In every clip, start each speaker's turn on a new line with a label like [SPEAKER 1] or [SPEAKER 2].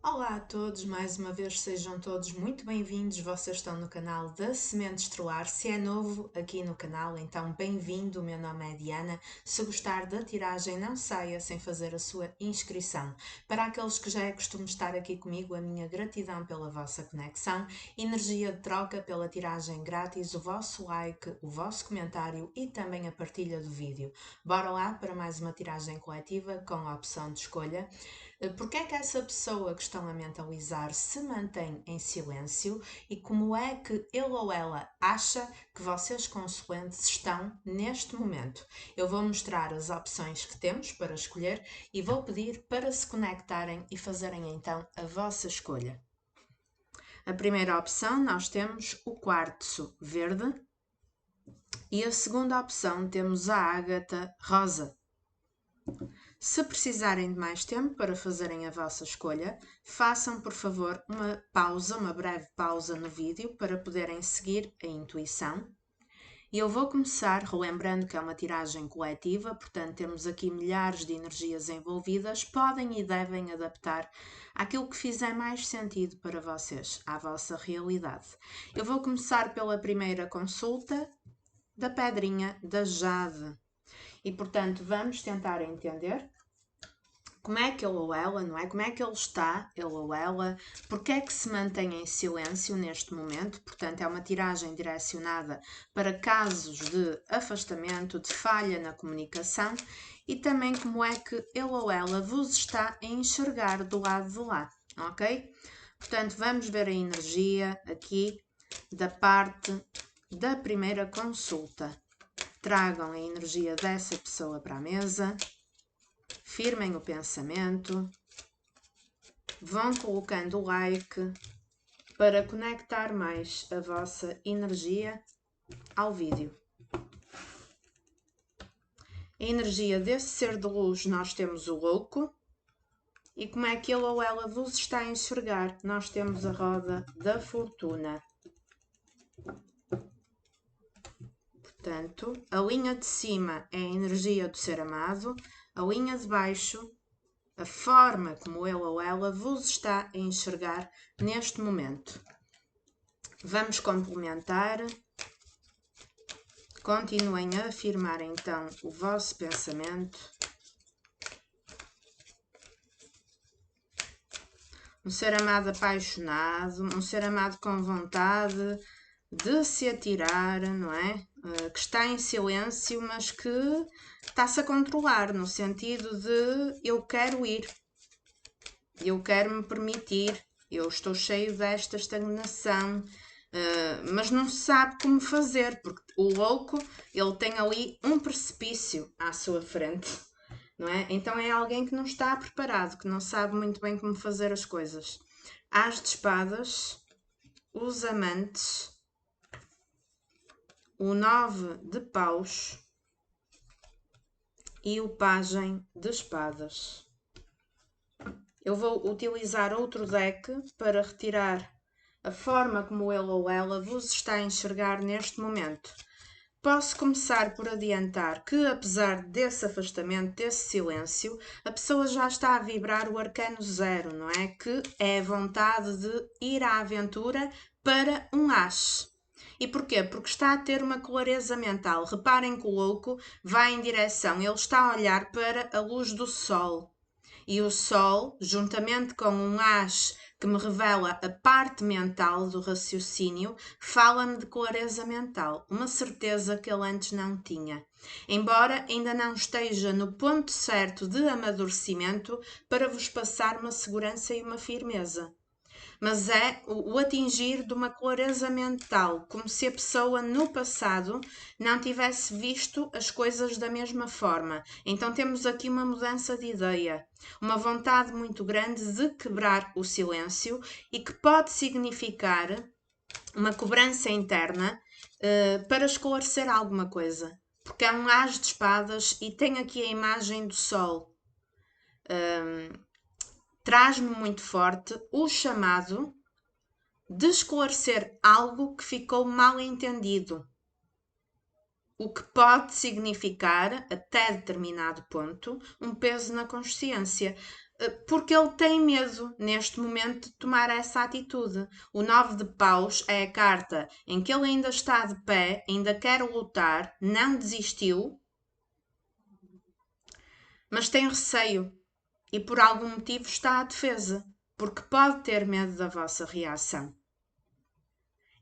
[SPEAKER 1] Olá a todos, mais uma vez sejam todos muito bem-vindos. Vocês estão no canal da Semente Estelar. Se é novo aqui no canal, então bem-vindo. O meu nome é Diana. Se gostar da tiragem, não saia sem fazer a sua inscrição. Para aqueles que já é costume estar aqui comigo, a minha gratidão pela vossa conexão, energia de troca pela tiragem grátis, o vosso like, o vosso comentário e também a partilha do vídeo. Bora lá para mais uma tiragem coletiva com a opção de escolha. Porque é que essa pessoa que estão a mentalizar se mantém em silêncio e como é que ele ou ela acha que vocês consoantes estão neste momento? Eu vou mostrar as opções que temos para escolher e vou pedir para se conectarem e fazerem então a vossa escolha. A primeira opção nós temos o quartzo verde e a segunda opção temos a ágata rosa. Se precisarem de mais tempo para fazerem a vossa escolha, façam por favor uma pausa, uma breve pausa no vídeo para poderem seguir a intuição. E eu vou começar relembrando que é uma tiragem coletiva, portanto temos aqui milhares de energias envolvidas, podem e devem adaptar àquilo que fizer mais sentido para vocês, à vossa realidade. Eu vou começar pela primeira consulta da pedrinha da Jade. E portanto vamos tentar entender como é que ele ou ela, não é? Como é que ele está, ele ou ela, porque é que se mantém em silêncio neste momento? Portanto, é uma tiragem direcionada para casos de afastamento, de falha na comunicação e também como é que ele ou ela vos está a enxergar do lado de lá, ok? Portanto, vamos ver a energia aqui da parte da primeira consulta. Tragam a energia dessa pessoa para a mesa. Firmem o pensamento, vão colocando o like para conectar mais a vossa energia ao vídeo. A energia desse ser de luz nós temos o louco e como é que ele ou ela vos está a enxergar? Nós temos a roda da fortuna. Portanto, a linha de cima é a energia do ser amado, a linha de baixo a forma como ele ou ela vos está a enxergar neste momento. Vamos complementar. Continuem a afirmar então o vosso pensamento. Um ser amado apaixonado, um ser amado com vontade de se atirar, não é? Que está em silêncio, mas que está-se a controlar, no sentido de eu quero ir, eu quero me permitir, eu estou cheio desta estagnação, mas não se sabe como fazer, porque o louco, ele tem ali um precipício à sua frente, não é? Então é alguém que não está preparado, que não sabe muito bem como fazer as coisas. As de espadas, os amantes, o 9 de paus e o pajem de espadas. Eu vou utilizar outro deck para retirar a forma como ele ou ela vos está a enxergar neste momento. Posso começar por adiantar que, apesar desse afastamento, desse silêncio, a pessoa já está a vibrar o arcano 0, não é? Que é a vontade de ir à aventura para um as. E porquê? Porque está a ter uma clareza mental. Reparem que o louco vai em direção, ele está a olhar para a luz do sol. E o sol, juntamente com um as que me revela a parte mental do raciocínio, fala-me de clareza mental, uma certeza que ele antes não tinha. Embora ainda não esteja no ponto certo de amadurecimento para vos passar uma segurança e uma firmeza. Mas é o atingir de uma clareza mental, como se a pessoa no passado não tivesse visto as coisas da mesma forma. Então temos aqui uma mudança de ideia, uma vontade muito grande de quebrar o silêncio e que pode significar uma cobrança interna para esclarecer alguma coisa. Porque é um as de espadas e tem aqui a imagem do sol. Traz-me muito forte o chamado de esclarecer algo que ficou mal entendido, o que pode significar, até determinado ponto, um peso na consciência. porque ele tem medo neste momento de tomar essa atitude. O 9 de paus é a carta em que ele ainda está de pé, ainda quer lutar, não desistiu, mas tem receio e por algum motivo está à defesa, porque pode ter medo da vossa reação.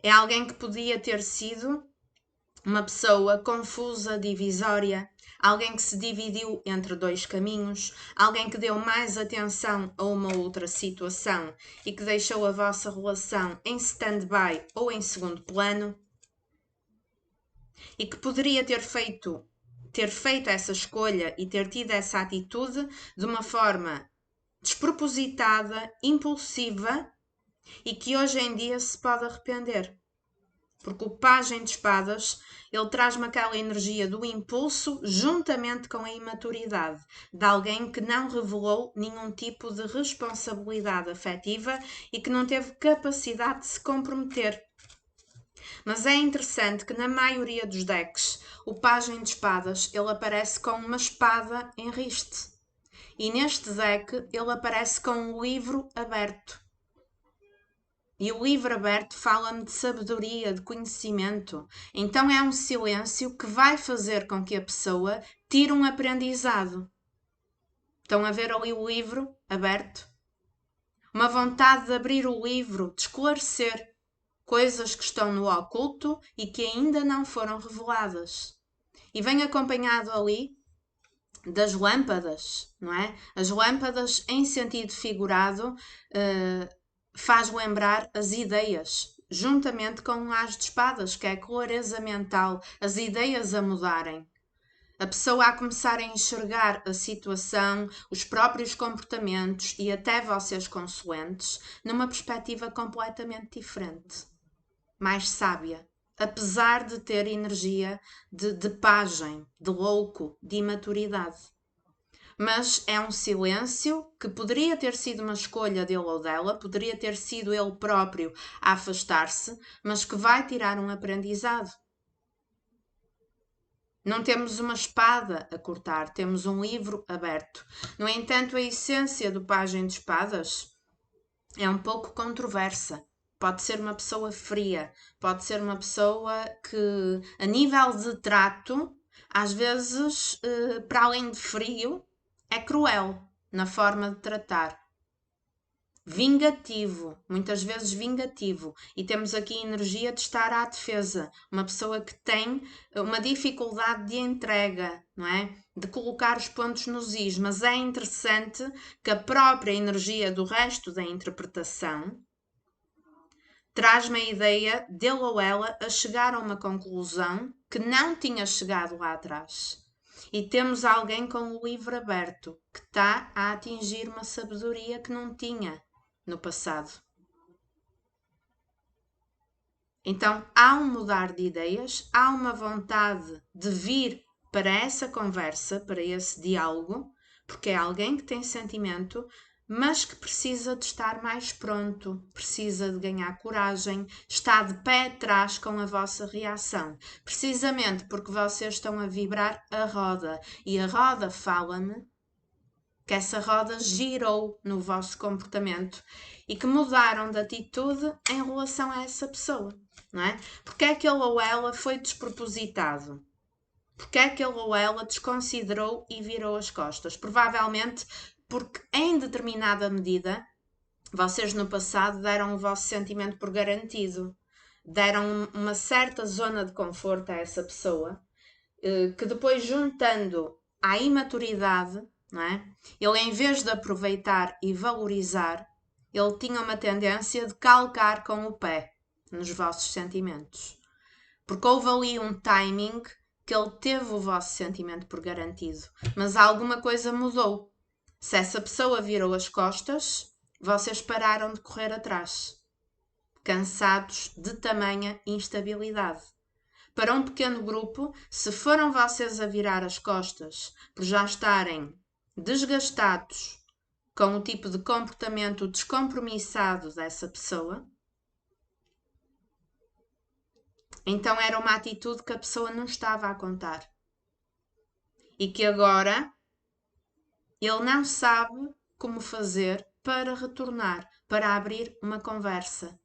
[SPEAKER 1] É alguém que podia ter sido uma pessoa confusa, divisória, alguém que se dividiu entre dois caminhos, alguém que deu mais atenção a uma outra situação e que deixou a vossa relação em stand-by ou em segundo plano, e que poderia ter feito essa escolha e ter tido essa atitude de uma forma despropositada, impulsiva, e que hoje em dia se pode arrepender. Porque o pajem de espadas, ele traz-me aquela energia do impulso juntamente com a imaturidade de alguém que não revelou nenhum tipo de responsabilidade afetiva e que não teve capacidade de se comprometer. Mas é interessante que na maioria dos decks, o pajem de espadas, ele aparece com uma espada em riste. E neste deck, ele aparece com um livro aberto. E o livro aberto fala-me de sabedoria, de conhecimento. Então é um silêncio que vai fazer com que a pessoa tire um aprendizado. Estão a ver ali o livro aberto? Uma vontade de abrir o livro, de esclarecer coisas que estão no oculto e que ainda não foram reveladas. E vem acompanhado ali das lâmpadas, não é? As lâmpadas em sentido figurado faz lembrar as ideias, juntamente com um as de espadas, que é a clareza mental, as ideias a mudarem. A pessoa a começar a enxergar a situação, os próprios comportamentos e até vocês consoantes numa perspectiva completamente diferente, mais sábia, apesar de ter energia de pajem, de louco, de imaturidade. Mas é um silêncio que poderia ter sido uma escolha dele ou dela, poderia ter sido ele próprio a afastar-se, mas que vai tirar um aprendizado. Não temos uma espada a cortar, temos um livro aberto. No entanto, a essência do pajem de espadas é um pouco controversa. Pode ser uma pessoa fria, pode ser uma pessoa que, a nível de trato, às vezes, para além de frio, é cruel na forma de tratar. Vingativo, muitas vezes vingativo. E temos aqui energia de estar à defesa. Uma pessoa que tem uma dificuldade de entrega, não é? De colocar os pontos nos is. Mas é interessante que a própria energia do resto da interpretação traz-me a ideia dele ou ela a chegar a uma conclusão que não tinha chegado lá atrás. E temos alguém com o livro aberto, que está a atingir uma sabedoria que não tinha no passado. Então, há um mudar de ideias, há uma vontade de vir para essa conversa, para esse diálogo, porque é alguém que tem sentimento, mas que precisa de estar mais pronto, precisa de ganhar coragem, está de pé atrás com a vossa reação, precisamente porque vocês estão a vibrar a roda, e a roda fala-me que essa roda girou no vosso comportamento e que mudaram de atitude em relação a essa pessoa, não é? Porque é que ele ou ela foi despropositado? Porque é que ele ou ela desconsiderou e virou as costas? Provavelmente porque em determinada medida vocês no passado deram o vosso sentimento por garantido, deram uma certa zona de conforto a essa pessoa, que depois juntando à imaturidade, não é? Ele em vez de aproveitar e valorizar, ele tinha uma tendência de calcar com o pé nos vossos sentimentos. Porque houve ali um timing que ele teve o vosso sentimento por garantido, mas alguma coisa mudou. Se essa pessoa virou as costas, vocês pararam de correr atrás, cansados de tamanha instabilidade. Para um pequeno grupo, se foram vocês a virar as costas por já estarem desgastados com o tipo de comportamento descompromissado dessa pessoa, então era uma atitude que a pessoa não estava a contar. E que agora ele não sabe como fazer para retornar, para abrir uma conversa.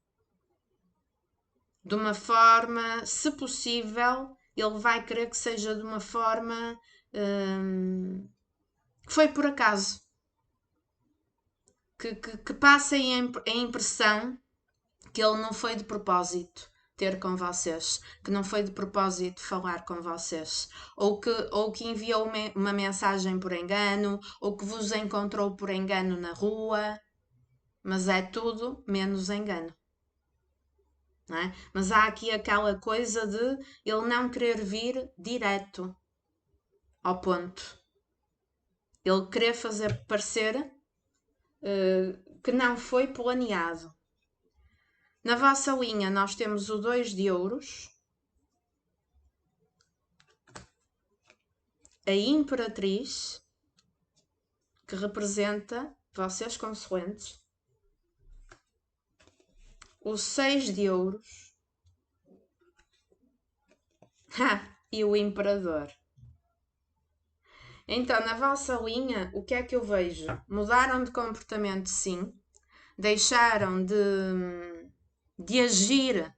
[SPEAKER 1] De uma forma, se possível, ele vai querer que seja de uma forma que foi por acaso. Que passem a impressão que ele não foi de propósito ter com vocês, que não foi de propósito falar com vocês, ou que enviou uma mensagem por engano, ou que vos encontrou por engano na rua, mas é tudo menos engano. Não é? Mas há aqui aquela coisa de ele não querer vir direto ao ponto. Ele querer fazer parecer que não foi planeado. Na vossa linha nós temos o 2 de ouros, a imperatriz, que representa vocês consoantes, o 6 de ouros e o imperador. Então, na vossa linha, o que é que eu vejo? Mudaram de comportamento, sim. Deixaram de agir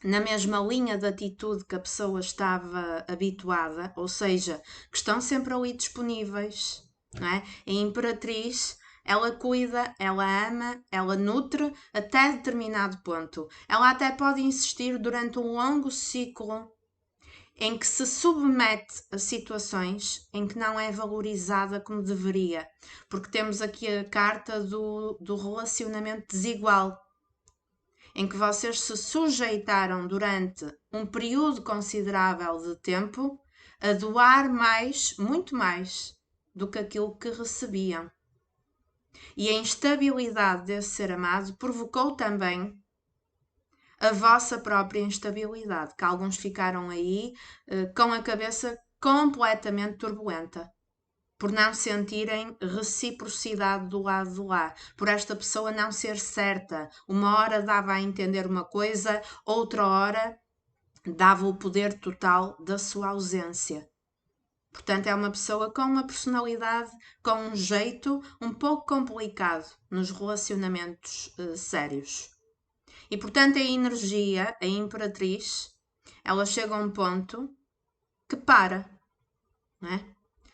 [SPEAKER 1] na mesma linha de atitude que a pessoa estava habituada, ou seja, que estão sempre ali disponíveis, não é? A imperatriz, ela cuida, ela ama, ela nutre até determinado ponto. Ela até pode insistir durante um longo ciclo em que se submete a situações em que não é valorizada como deveria, porque temos aqui a carta do relacionamento desigual, em que vocês se sujeitaram durante um período considerável de tempo a doar mais, muito mais, do que aquilo que recebiam. E a instabilidade desse ser amado provocou também a vossa própria instabilidade, que alguns ficaram aí com a cabeça completamente turbulenta, por não sentirem reciprocidade do lado de lá, por esta pessoa não ser certa. Uma hora dava a entender uma coisa, outra hora dava o poder total da sua ausência. Portanto, é uma pessoa com uma personalidade, com um jeito um pouco complicado nos relacionamentos sérios. E, portanto, a energia, a imperatriz, ela chega a um ponto que para, não é?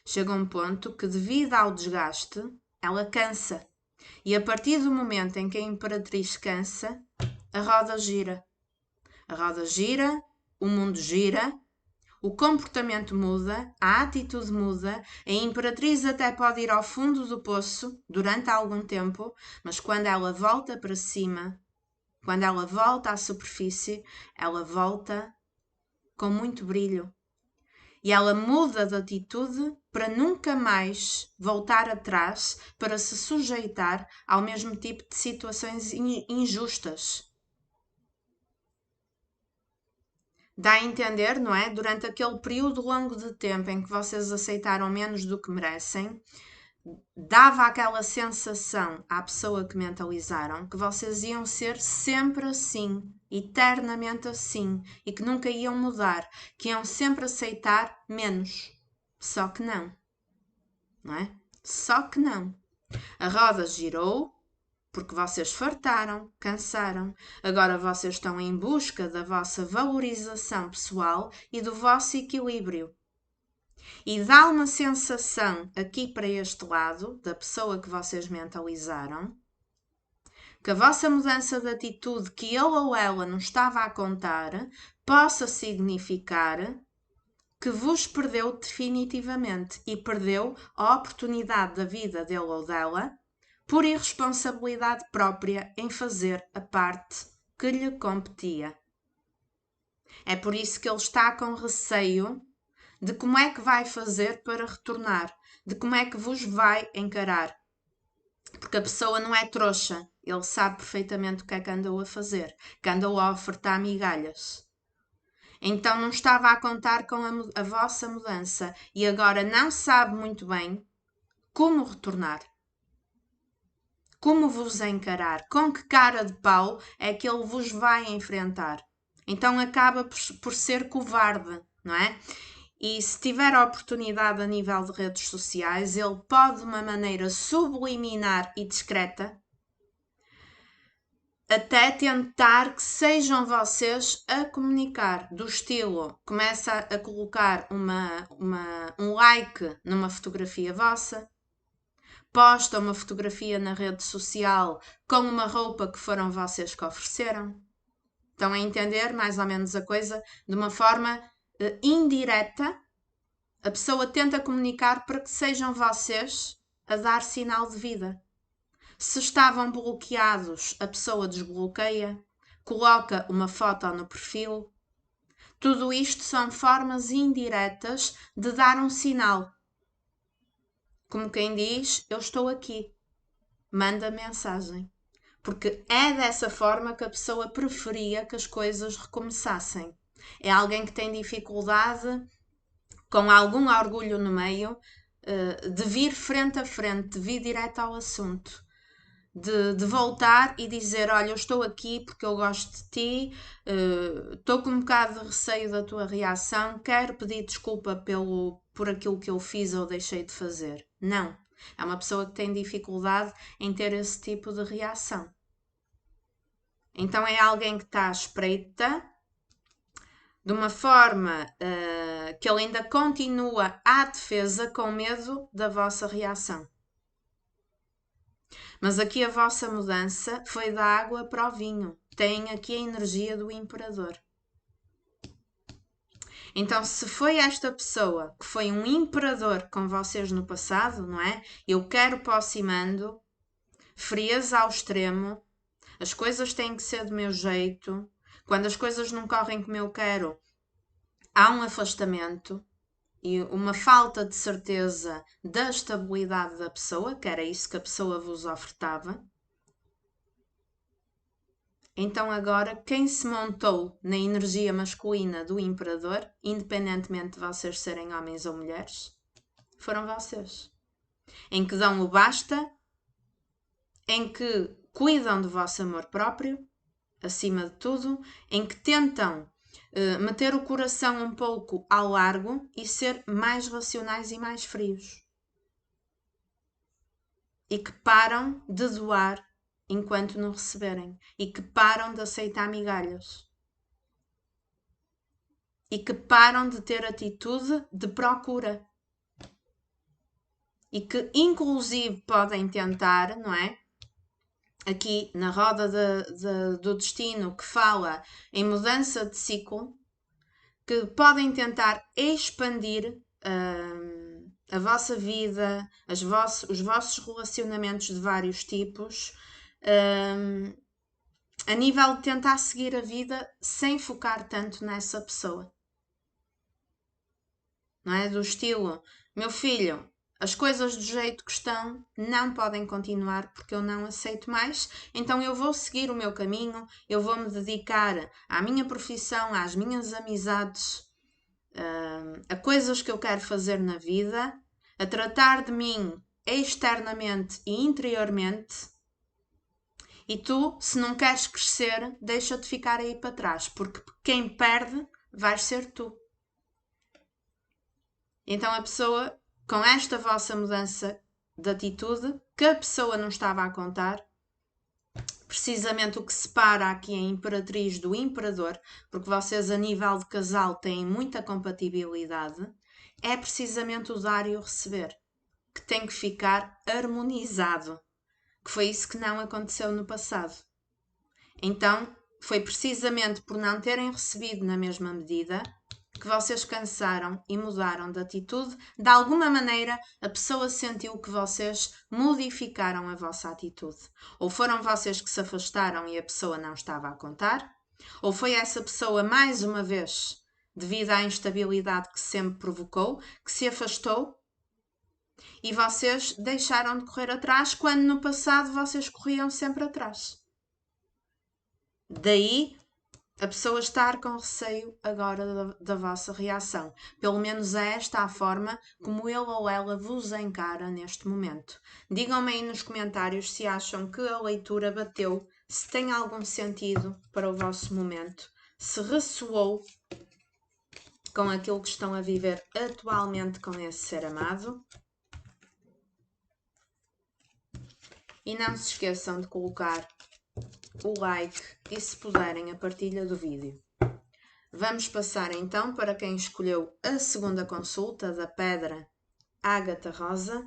[SPEAKER 1] Chega a um ponto que, devido ao desgaste, ela cansa. E a partir do momento em que a imperatriz cansa, a roda gira. A roda gira, o mundo gira, o comportamento muda, a atitude muda, a imperatriz até pode ir ao fundo do poço durante algum tempo, mas quando ela volta para cima, quando ela volta à superfície, ela volta com muito brilho. E ela muda de atitude para nunca mais voltar atrás para se sujeitar ao mesmo tipo de situações injustas. Dá a entender, não é? Durante aquele período longo de tempo em que vocês aceitaram menos do que merecem, dava aquela sensação à pessoa que mentalizaram que vocês iam ser sempre assim, eternamente assim, e que nunca iam mudar, que iam sempre aceitar menos. Só que não. Não é? Só que não. A roda girou porque vocês fartaram, cansaram. Agora vocês estão em busca da vossa valorização pessoal e do vosso equilíbrio. E dá uma sensação aqui para este lado, da pessoa que vocês mentalizaram, que a vossa mudança de atitude que ele ou ela não estava a contar possa significar que vos perdeu definitivamente e perdeu a oportunidade da vida dele ou dela por irresponsabilidade própria em fazer a parte que lhe competia. É por isso que ele está com receio de como é que vai fazer para retornar, de como é que vos vai encarar. Porque a pessoa não é trouxa, ele sabe perfeitamente o que é que andou a fazer, que andou a ofertar migalhas. Então não estava a contar com a vossa mudança e agora não sabe muito bem como retornar. Como vos encarar, com que cara de pau é que ele vos vai enfrentar. Então acaba por ser covarde, não é? e se tiver a oportunidade a nível de redes sociais, ele pode, de uma maneira subliminar e discreta, até tentar que sejam vocês a comunicar, do estilo, começa a colocar um like numa fotografia vossa, posta uma fotografia na rede social com uma roupa que foram vocês que ofereceram. Estão a entender mais ou menos a coisa? De uma forma indireta, a pessoa tenta comunicar para que sejam vocês a dar sinal de vida. Se estavam bloqueados, a pessoa desbloqueia, coloca uma foto no perfil. Tudo isto são formas indiretas de dar um sinal. Como quem diz, eu estou aqui. Manda mensagem. Porque é dessa forma que a pessoa preferia que as coisas recomeçassem. É alguém que tem dificuldade, com algum orgulho no meio, de vir frente a frente, de vir direto ao assunto. De voltar e dizer, olha, eu estou aqui porque eu gosto de ti, estou com um bocado de receio da tua reação, quero pedir desculpa por aquilo que eu fiz ou deixei de fazer. Não. É uma pessoa que tem dificuldade em ter esse tipo de reação. Então é alguém que está à espreita, de uma forma que ele ainda continua à defesa com medo da vossa reação. Mas aqui a vossa mudança foi da água para o vinho. Tem aqui a energia do imperador. Então, se foi esta pessoa que foi um imperador com vocês no passado, não é? Eu quero aproximando, frieza ao extremo, as coisas têm que ser do meu jeito. Quando as coisas não correm como eu quero, há um afastamento e uma falta de certeza da estabilidade da pessoa, que era isso que a pessoa vos ofertava. Então agora, quem se montou na energia masculina do imperador, independentemente de vocês serem homens ou mulheres, foram vocês. Em que dão o basta, em que cuidam do vosso amor próprio, acima de tudo, em que tentam meter o coração um pouco ao largo e ser mais racionais e mais frios. E que param de doar enquanto não receberem. E que param de aceitar migalhas. E que param de ter atitude de procura. E que inclusive podem tentar, não é? Aqui na roda do destino que fala em mudança de ciclo, que podem tentar expandir a vossa vida, os vossos relacionamentos de vários tipos, a nível de tentar seguir a vida sem focar tanto nessa pessoa. Não é? Do estilo, meu filho, as coisas do jeito que estão não podem continuar porque eu não aceito mais, então eu vou seguir o meu caminho, eu vou me dedicar à minha profissão, às minhas amizades, a coisas que eu quero fazer na vida, a tratar de mim externamente e interiormente. E tu, se não queres crescer, deixa-te ficar aí para trás, porque quem perde vais ser tu. Então a pessoa, com esta vossa mudança de atitude, que a pessoa não estava a contar, precisamente o que separa aqui a imperatriz do imperador, porque vocês a nível de casal têm muita compatibilidade, é precisamente o dar e o receber, que tem que ficar harmonizado, que foi isso que não aconteceu no passado. Então, foi precisamente por não terem recebido na mesma medida que vocês cansaram e mudaram de atitude. De alguma maneira, a pessoa sentiu que vocês modificaram a vossa atitude. Ou foram vocês que se afastaram e a pessoa não estava a contar, ou foi essa pessoa, mais uma vez, devido à instabilidade que sempre provocou, que se afastou e vocês deixaram de correr atrás quando no passado vocês corriam sempre atrás. Daí a pessoa estar com receio agora da vossa reação. Pelo menos é esta a forma como ele ou ela vos encara neste momento. Digam-me aí nos comentários se acham que a leitura bateu, se tem algum sentido para o vosso momento, se ressoou com aquilo que estão a viver atualmente com esse ser amado. E não se esqueçam de colocar o like e, se puderem, a partilha do vídeo. Vamos passar então para quem escolheu a segunda consulta da pedra ágata rosa.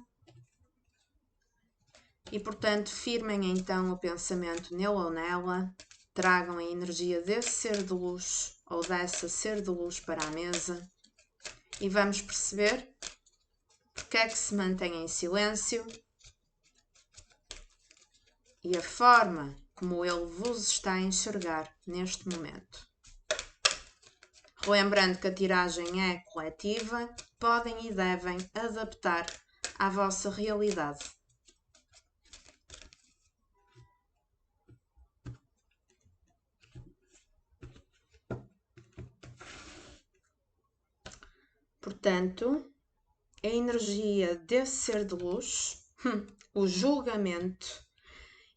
[SPEAKER 1] E, portanto, firmem então o pensamento nele ou nela, tragam a energia desse ser de luz ou dessa ser de luz para a mesa e vamos perceber porque é que se mantém em silêncio e a forma como ele vos está a enxergar neste momento. Lembrando que a tiragem é coletiva, podem e devem adaptar à vossa realidade. Portanto, a energia desse ser de luz, o julgamento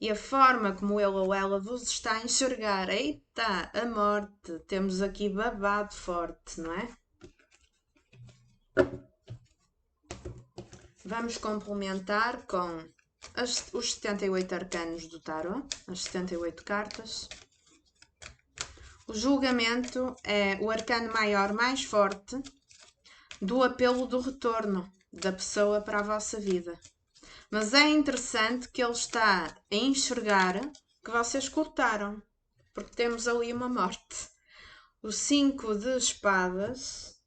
[SPEAKER 1] e a forma como ele ou ela vos está a enxergar. Eita, a morte! Temos aqui babado forte, não é? Vamos complementar com os 78 arcanos do tarot, as 78 cartas. O julgamento é o arcano maior mais forte do apelo do retorno da pessoa para a vossa vida. Mas é interessante que ele está a enxergar que vocês cortaram, porque temos ali uma morte. O 5 de espadas,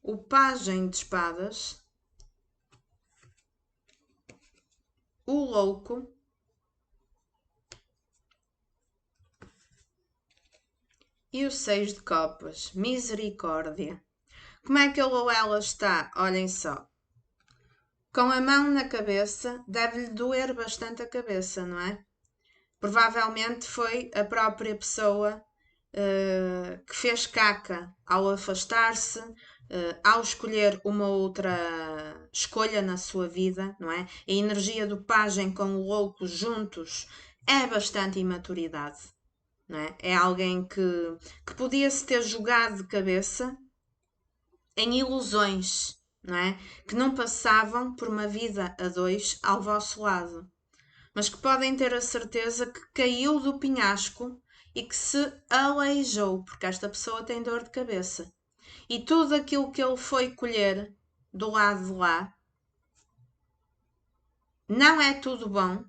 [SPEAKER 1] o pajem de espadas, o louco, e o 6 de copas, misericórdia. Como é que ele ou ela está? Olhem só. Com a mão na cabeça, deve-lhe doer bastante a cabeça, não é? Provavelmente foi a própria pessoa que fez caca ao afastar-se, ao escolher uma outra escolha na sua vida, não é? A energia do pajem com o louco juntos é bastante imaturidade, não é? É alguém que podia-se ter jogado de cabeça em ilusões, não é? Que não passavam por uma vida a dois ao vosso lado, mas que podem ter a certeza que caiu do penhasco e que se aleijou, porque esta pessoa tem dor de cabeça. E tudo aquilo que ele foi colher do lado de lá não é tudo bom,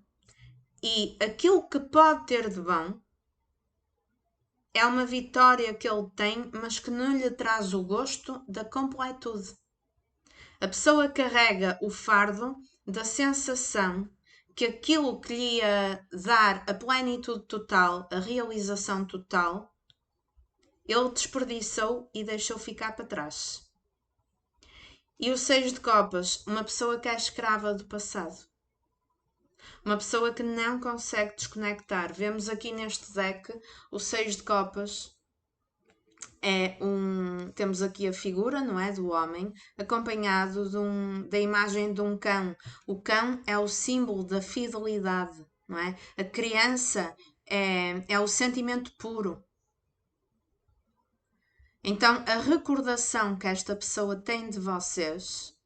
[SPEAKER 1] e aquilo que pode ter de bom é uma vitória que ele tem, mas que não lhe traz o gosto da completude. A pessoa carrega o fardo da sensação que aquilo que lhe ia dar a plenitude total, a realização total, ele desperdiçou e deixou ficar para trás. E o 6 de copas, uma pessoa que é escrava do passado. Uma pessoa que não consegue desconectar. Vemos aqui neste deck o 6 de copas. Temos aqui a figura, não é, do homem, acompanhado da imagem de um cão. O cão é o símbolo da fidelidade, não é? A criança é o sentimento puro. Então, a recordação que esta pessoa tem de vocês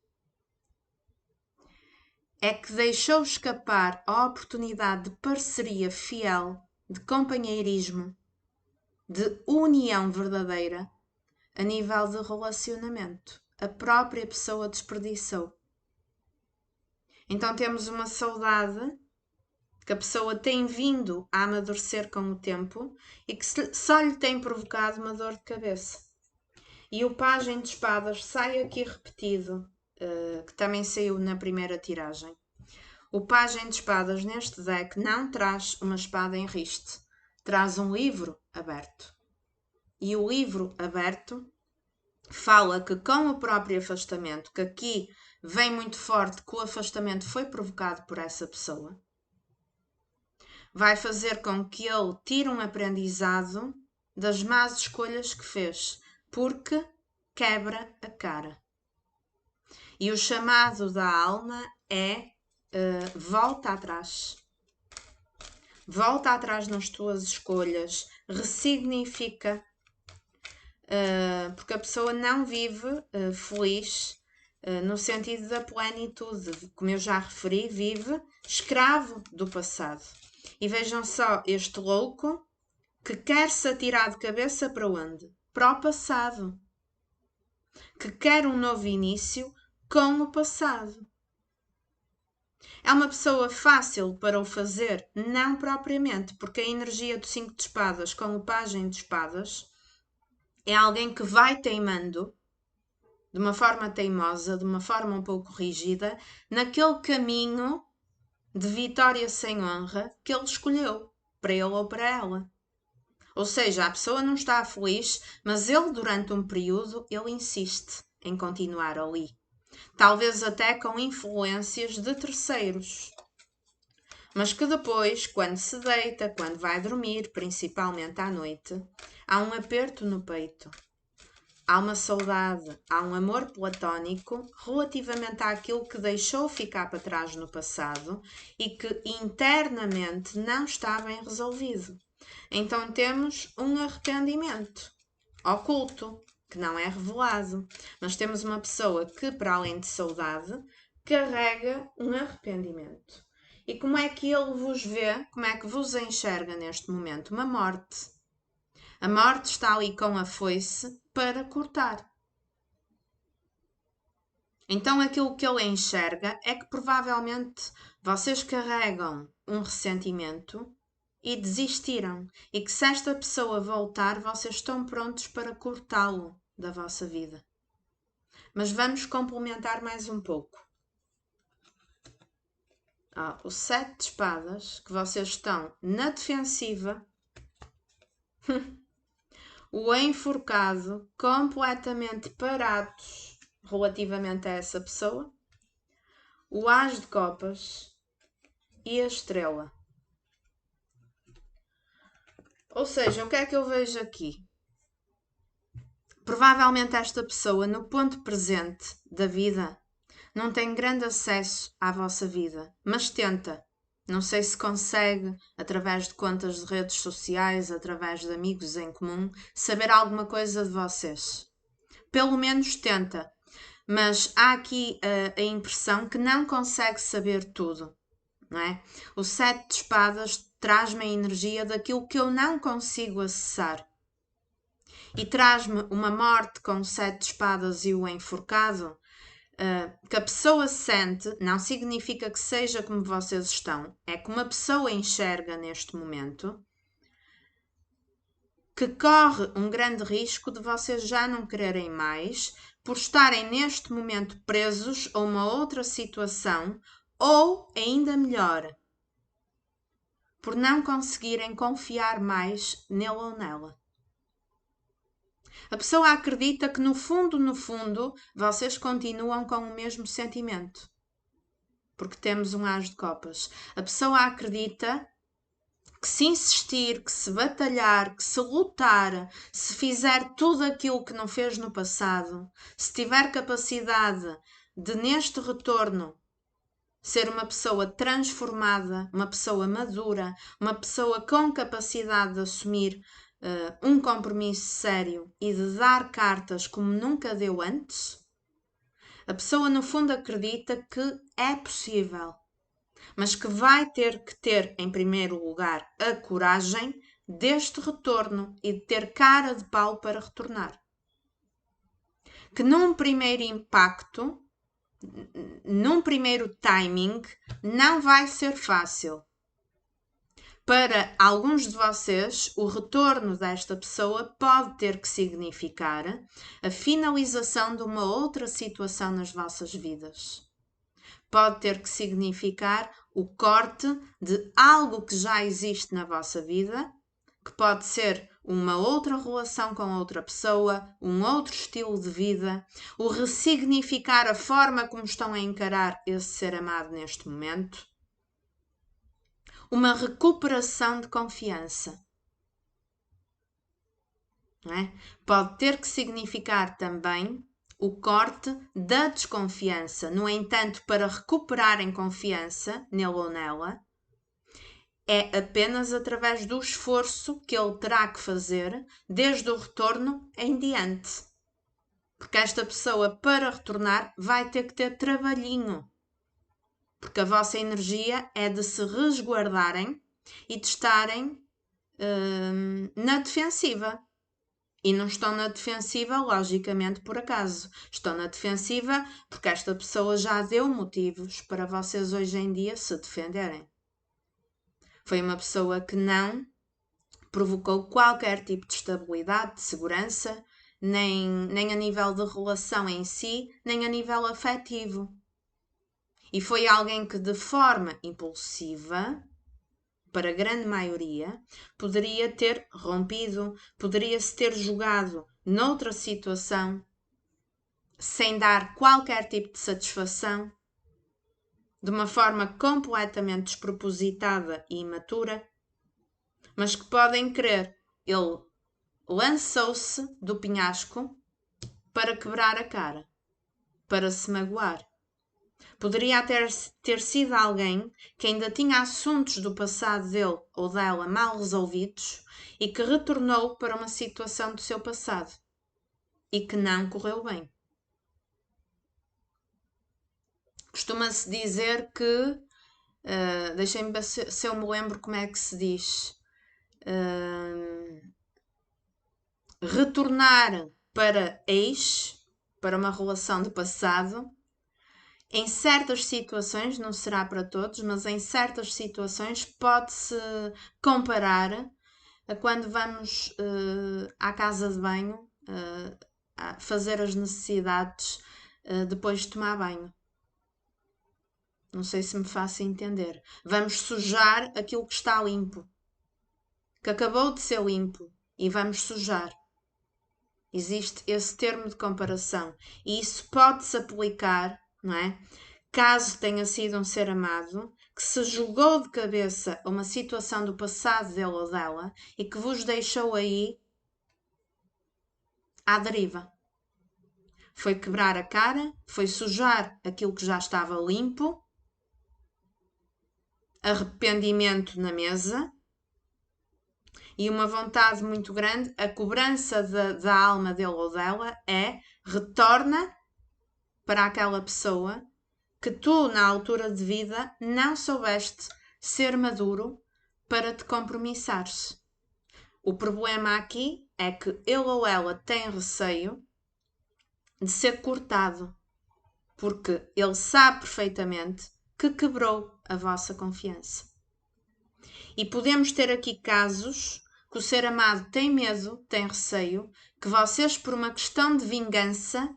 [SPEAKER 1] é que deixou escapar a oportunidade de parceria fiel, de companheirismo, de união verdadeira a nível de relacionamento. A própria pessoa desperdiçou. Então temos uma saudade que a pessoa tem vindo a amadurecer com o tempo e que só lhe tem provocado uma dor de cabeça. E o pajem de espadas sai aqui repetido, que também saiu na primeira tiragem. O pajem de espadas neste deck não traz uma espada em riste, traz um livro aberto. E o livro aberto fala que com o próprio afastamento, que aqui vem muito forte que o afastamento foi provocado por essa pessoa, vai fazer com que ele tire um aprendizado das más escolhas que fez, porque quebra a cara. E o chamado da alma é volta atrás. Volta atrás nas tuas escolhas, ressignifica, porque a pessoa não vive feliz no sentido da plenitude, como eu já referi, vive escravo do passado. E vejam só este louco que quer se atirar de cabeça para onde? Para o passado. Que quer um novo início com o passado. É uma pessoa fácil para o fazer? Não propriamente, porque a energia do 5 de espadas com o pajem de espadas é alguém que vai teimando, de uma forma teimosa, de uma forma um pouco rígida, naquele caminho de vitória sem honra que ele escolheu, para ele ou para ela. Ou seja, a pessoa não está feliz, mas ele, durante um período, ele insiste em continuar ali. Talvez até com influências de terceiros. Mas que depois, quando se deita, quando vai dormir, principalmente à noite, há um aperto no peito. Há uma saudade, há um amor platónico relativamente àquilo que deixou ficar para trás no passado e que internamente não está bem resolvido. Então temos um arrependimento oculto, que não é revelado, mas temos uma pessoa que, para além de saudade, carrega um arrependimento. E como é que ele vos vê, como é que vos enxerga neste momento? Uma morte. A morte está ali com a foice para cortar. Então aquilo que ele enxerga é que provavelmente vocês carregam um ressentimento e desistiram. E que se esta pessoa voltar, vocês estão prontos para cortá-lo da vossa vida. Mas vamos complementar mais um pouco. O 7 de espadas, que vocês estão na defensiva. O enforcado, completamente parados relativamente a essa pessoa. O as de copas e a estrela. Ou seja, o que é que eu vejo aqui? Provavelmente esta pessoa, no ponto presente da vida, não tem grande acesso à vossa vida, mas tenta. Não sei se consegue, através de contas de redes sociais, através de amigos em comum, saber alguma coisa de vocês. Pelo menos tenta. Mas há aqui a impressão que não consegue saber tudo. Não é? O 7 de espadas traz-me a energia daquilo que eu não consigo acessar. E traz-me uma morte com o 7 de espadas e o enforcado, que a pessoa sente, não significa que seja como vocês estão, é que uma pessoa enxerga neste momento que corre um grande risco de vocês já não quererem mais por estarem neste momento presos a uma outra situação ou, ainda melhor, por não conseguirem confiar mais nele ou nela. A pessoa acredita que no fundo, vocês continuam com o mesmo sentimento. Porque temos um as de copas. A pessoa acredita que se insistir, que se batalhar, que se lutar, se fizer tudo aquilo que não fez no passado, se tiver capacidade de neste retorno ser uma pessoa transformada, uma pessoa madura, uma pessoa com capacidade de assumir um compromisso sério e de dar cartas como nunca deu antes, a pessoa no fundo acredita que é possível, mas que vai ter que ter, em primeiro lugar, a coragem deste retorno e de ter cara de pau para retornar. Que num primeiro impacto, num primeiro timing, não vai ser fácil. Para alguns de vocês, o retorno desta pessoa pode ter que significar a finalização de uma outra situação nas vossas vidas. Pode ter que significar o corte de algo que já existe na vossa vida, que pode ser uma outra relação com outra pessoa, um outro estilo de vida, o ressignificar a forma como estão a encarar esse ser amado neste momento. Uma recuperação de confiança. Não é? Pode ter que significar também o corte da desconfiança. No entanto, para recuperarem confiança nele ou nela, É apenas através do esforço que ele terá que fazer desde o retorno em diante. Porque esta pessoa, para retornar, vai ter que ter trabalhinho. Porque a vossa energia é de se resguardarem e de estarem na defensiva. E não estão na defensiva, logicamente, por acaso. Estão na defensiva porque esta pessoa já deu motivos para vocês hoje em dia se defenderem. Foi uma pessoa que não provocou qualquer tipo de estabilidade, de segurança, nem a nível de relação em si, nem a nível afetivo. E foi alguém que, de forma impulsiva, para a grande maioria, poderia ter rompido, poderia-se ter jogado noutra situação, sem dar qualquer tipo de satisfação, de uma forma completamente despropositada e imatura, mas que podem crer, ele lançou-se do penhasco para quebrar a cara, para se magoar. Poderia ter sido alguém que ainda tinha assuntos do passado dele ou dela mal resolvidos e que retornou para uma situação do seu passado e que não correu bem. Costuma-se dizer que, deixem-me ver se eu me lembro como é que se diz, retornar para ex, para uma relação do passado, em certas situações, não será para todos, mas em certas situações pode-se comparar a quando vamos à casa de banho fazer as necessidades depois de tomar banho. Não sei se me faço entender. Vamos sujar aquilo que está limpo, que acabou de ser limpo, e vamos sujar. Existe esse termo de comparação e isso pode-se aplicar, não é? Caso tenha sido um ser amado que se jogou de cabeça a uma situação do passado dele ou dela e que vos deixou aí à deriva. Foi quebrar a cara, foi sujar aquilo que já estava limpo, arrependimento na mesa e uma vontade muito grande. A cobrança da alma dele ou dela é: retorna para aquela pessoa que tu, na altura de vida, não soubeste ser maduro para te compromissares. O problema aqui é que ele ou ela tem receio de ser cortado, porque ele sabe perfeitamente que quebrou a vossa confiança. E podemos ter aqui casos que o ser amado tem medo, tem receio, que vocês, por uma questão de vingança,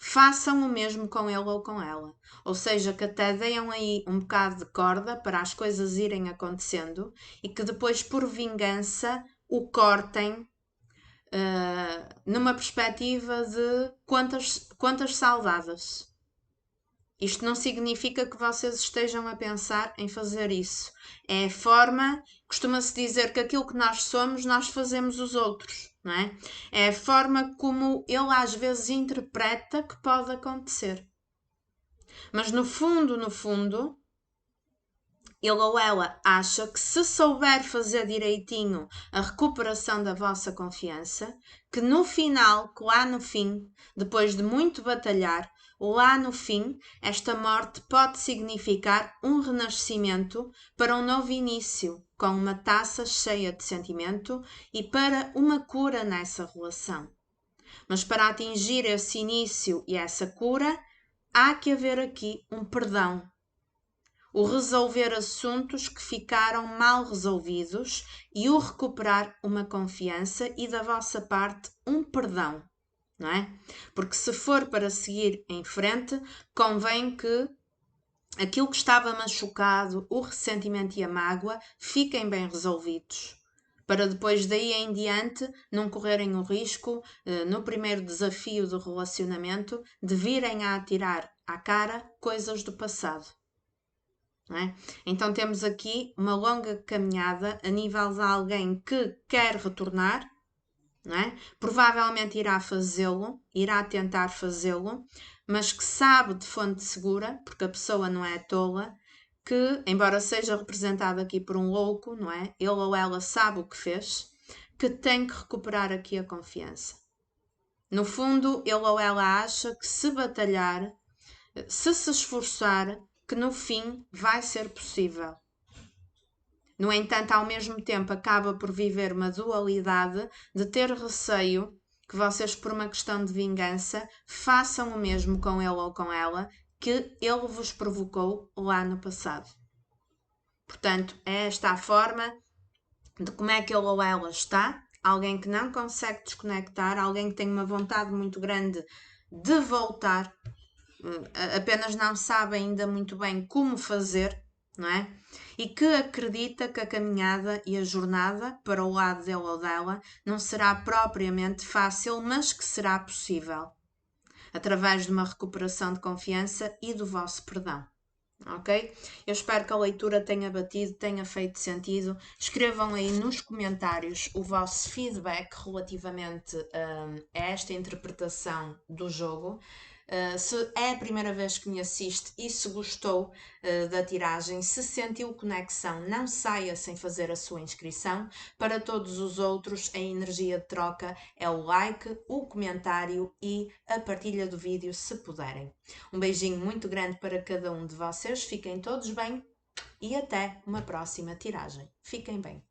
[SPEAKER 1] façam o mesmo com ele ou com ela. Ou seja, que até deem aí um bocado de corda para as coisas irem acontecendo e que depois, por vingança, o cortem numa perspectiva de contas saldadas. Isto não significa que vocês estejam a pensar em fazer isso. É a forma, costuma-se dizer que aquilo que nós somos, nós fazemos os outros, não é? É a forma como ele às vezes interpreta que pode acontecer. Mas no fundo, ele ou ela acha que se souber fazer direitinho a recuperação da vossa confiança, que no final, que lá no fim, depois de muito batalhar, lá no fim, esta morte pode significar um renascimento para um novo início, com uma taça cheia de sentimento e para uma cura nessa relação. Mas para atingir esse início e essa cura, há que haver aqui um perdão. O resolver assuntos que ficaram mal resolvidos e o recuperar uma confiança e da vossa parte um perdão, não é? Porque se for para seguir em frente, convém que aquilo que estava machucado, o ressentimento e a mágoa, fiquem bem resolvidos. Para depois daí em diante não correrem o risco, no primeiro desafio do relacionamento, de virem a atirar à cara coisas do passado. Não é? Então temos aqui uma longa caminhada a nível de alguém que quer retornar, não é? Provavelmente irá fazê-lo, irá tentar fazê-lo, mas que sabe de fonte segura, porque a pessoa não é tola, que, embora seja representado aqui por um louco, não é? Ele ou ela sabe o que fez, que tem que recuperar aqui a confiança. No fundo, ele ou ela acha que se batalhar, se esforçar, que no fim vai ser possível. No entanto, ao mesmo tempo, acaba por viver uma dualidade de ter receio que vocês, por uma questão de vingança, façam o mesmo com ele ou com ela que ele vos provocou lá no passado. Portanto, é esta a forma de como é que ele ou ela está. Alguém que não consegue desconectar, alguém que tem uma vontade muito grande de voltar, apenas não sabe ainda muito bem como fazer, não é? E que acredita que a caminhada e a jornada para o lado dele ou dela não será propriamente fácil, mas que será possível, através de uma recuperação de confiança e do vosso perdão. Ok? Eu espero que a leitura tenha batido, tenha feito sentido. Escrevam aí nos comentários o vosso feedback relativamente a esta interpretação do jogo. Se é a primeira vez que me assiste e se gostou da tiragem, se sentiu conexão, não saia sem fazer a sua inscrição. Para todos os outros, a energia de troca é o like, o comentário e a partilha do vídeo, se puderem. Um beijinho muito grande para cada um de vocês, fiquem todos bem e até uma próxima tiragem. Fiquem bem.